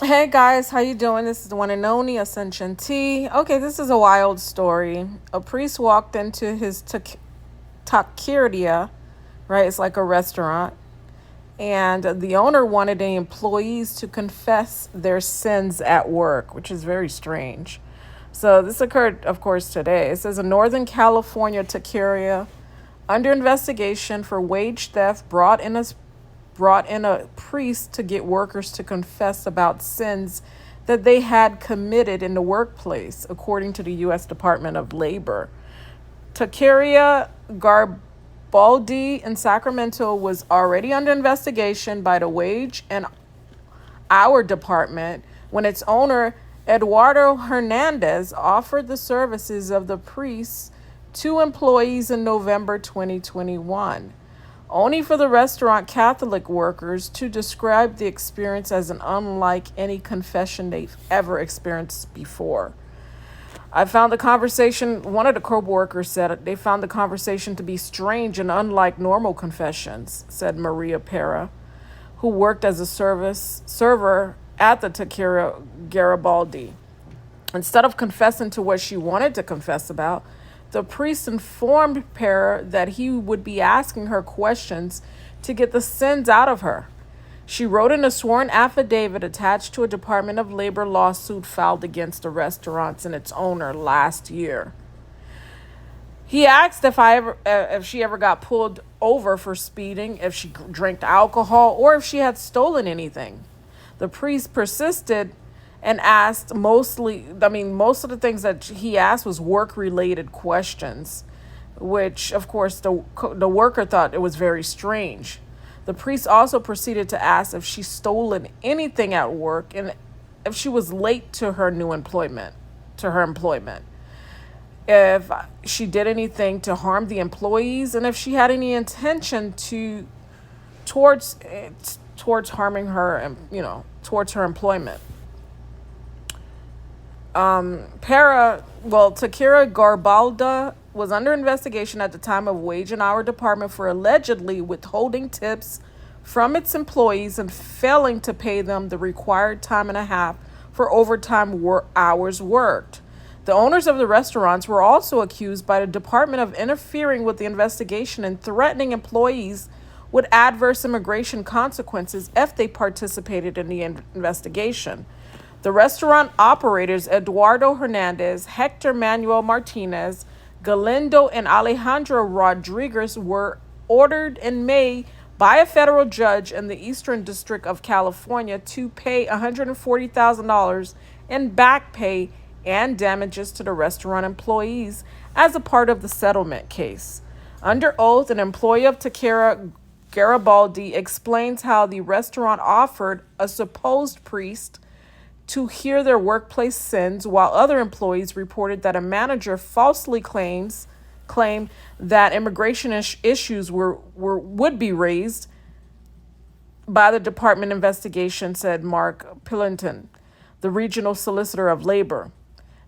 Hey guys, how you doing? This is the one and only Ascension T. Okay, this is a wild story. A priest walked into his taqueria, right? It's like a restaurant, and the owner wanted the employees to confess their sins at work, which is very strange. So this occurred, of course, today. It says a Northern California taqueria under investigation for wage theft brought in a priest to get workers to confess about sins that they had committed in the workplace, according to the U.S. Department of Labor. Taqueria Garibaldi in Sacramento was already under investigation by the Wage and Hour Department when its owner, Eduardo Hernandez, offered the services of the priest to employees in November 2021, only for the restaurant Catholic workers to describe the experience as an unlike any confession they've ever experienced before. I found the conversation, one of the co-workers said they found the conversation to be strange and unlike normal confessions, said Maria Pera, who worked as a server at the Taqueria Garibaldi. Instead of confessing to what she wanted to confess about, the priest informed Pera that he would be asking her questions to get the sins out of her. She wrote in a sworn affidavit attached to a Department of Labor lawsuit filed against the restaurants and its owner last year. He asked if she ever got pulled over for speeding, if she drank alcohol, or if she had stolen anything. The priest persisted and asked most of the things that he asked was work-related questions, which, of course, the worker thought it was very strange. The priest also proceeded to ask if she stolen anything at work and if she was late to her employment, if she did anything to harm the employees, and if she had any intention towards harming her, and towards her employment. Taqueria Garbalda was under investigation at the time of Wage and Hour Department for allegedly withholding tips from its employees and failing to pay them the required time and a half for overtime hours worked. The owners of the restaurants were also accused by the department of interfering with the investigation and threatening employees with adverse immigration consequences if they participated in the investigation. The restaurant operators Eduardo Hernandez, Hector Manuel Martinez, Galindo, and Alejandro Rodriguez were ordered in May by a federal judge in the Eastern District of California to pay $140,000 in back pay and damages to the restaurant employees as a part of the settlement case. Under oath, an employee of Taqueria Garibaldi explains how the restaurant offered a supposed priest to hear their workplace sins, while other employees reported that a manager falsely claimed that immigration issues would be raised by the department investigation, said Mark Pillington, the regional solicitor of labor.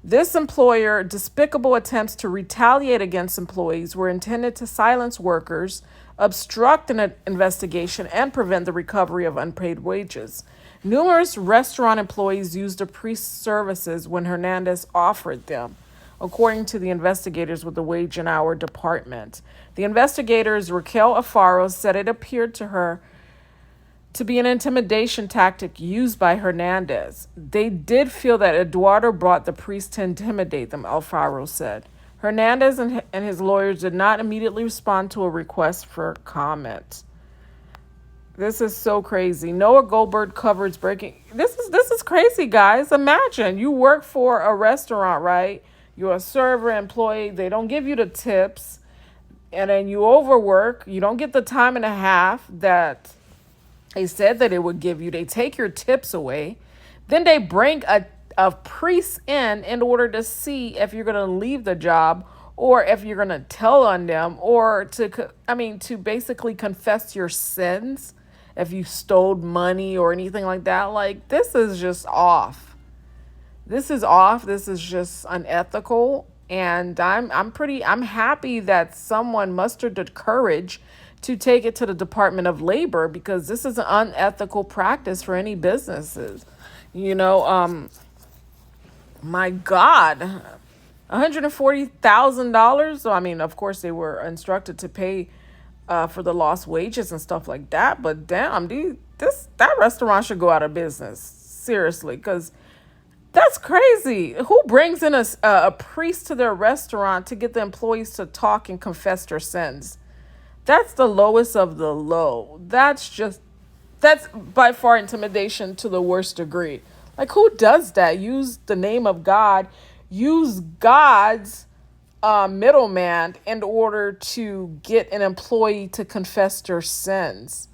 This employer despicable attempts to retaliate against employees were intended to silence workers, obstruct an investigation, and prevent the recovery of unpaid wages. Numerous restaurant employees used the priest's services when Hernandez offered them, according to the investigators with the Wage and Hour Department. The investigators, Raquel Alfaro, said it appeared to her to be an intimidation tactic used by Hernandez. They did feel that Eduardo brought the priest to intimidate them, Alfaro said. Hernandez and his lawyers did not immediately respond to a request for comment. This is so crazy. Noah Goldberg covers breaking. This is crazy, guys. Imagine you work for a restaurant, right? You're a server, employee. They don't give you the tips, and then you overwork. You don't get the time and a half that they said that it would give you. They take your tips away. Then they bring a priest in order to see if you're going to leave the job or if you're going to tell on them or to basically confess your sins if you stole money or anything like that. Like, this is just off. This is off. This is just unethical. And I'm happy that someone mustered the courage to take it to the Department of Labor, because this is an unethical practice for any businesses. You know, my God, $140,000. So I mean, of course, they were instructed to pay for the lost wages and stuff like that. But damn, dude, that restaurant should go out of business seriously, because that's crazy. Who brings in a priest to their restaurant to get the employees to talk and confess their sins? That's the lowest of the low. That's by far intimidation to the worst degree. Like, who does that? Use the name of God, use God's middleman in order to get an employee to confess their sins.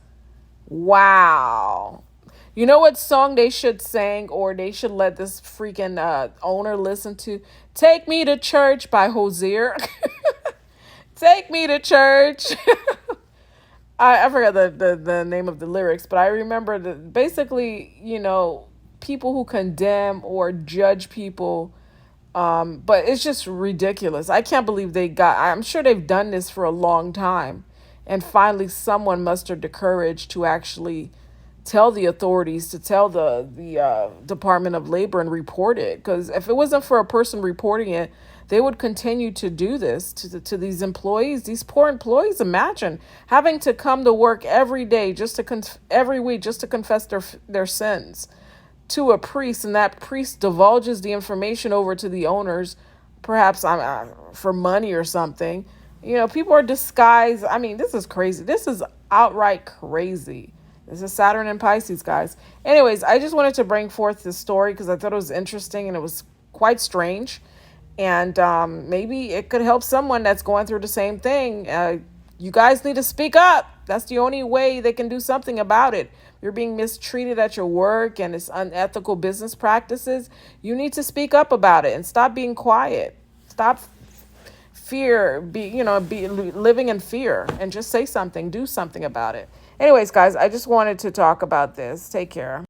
Wow. You know what song they should sing, or they should let this freaking owner listen to? Take Me to Church by Hosier. Take me to church. I forgot the name of the lyrics, but I remember that basically, people who condemn or judge people, but it's just ridiculous. I can't believe I'm sure they've done this for a long time. And finally, someone mustered the courage to actually tell the authorities, to tell the Department of Labor and report it. Because if it wasn't for a person reporting it, they would continue to do this to these employees, these poor employees. Imagine having to come to work every day every week just to confess their sins to a priest, and that priest divulges the information over to the owners, perhaps for money or something. People are disguised. I mean, this is crazy. This is outright crazy. This is Saturn and Pisces, guys. Anyways, I just wanted to bring forth this story because I thought it was interesting and it was quite strange. And maybe it could help someone that's going through the same thing. You guys need to speak up. That's the only way they can do something about it. You're being mistreated at your work and it's unethical business practices. You need to speak up about it and stop being quiet. Stop be living in fear, and just say something, do something about it. Anyways, guys, I just wanted to talk about this. Take care.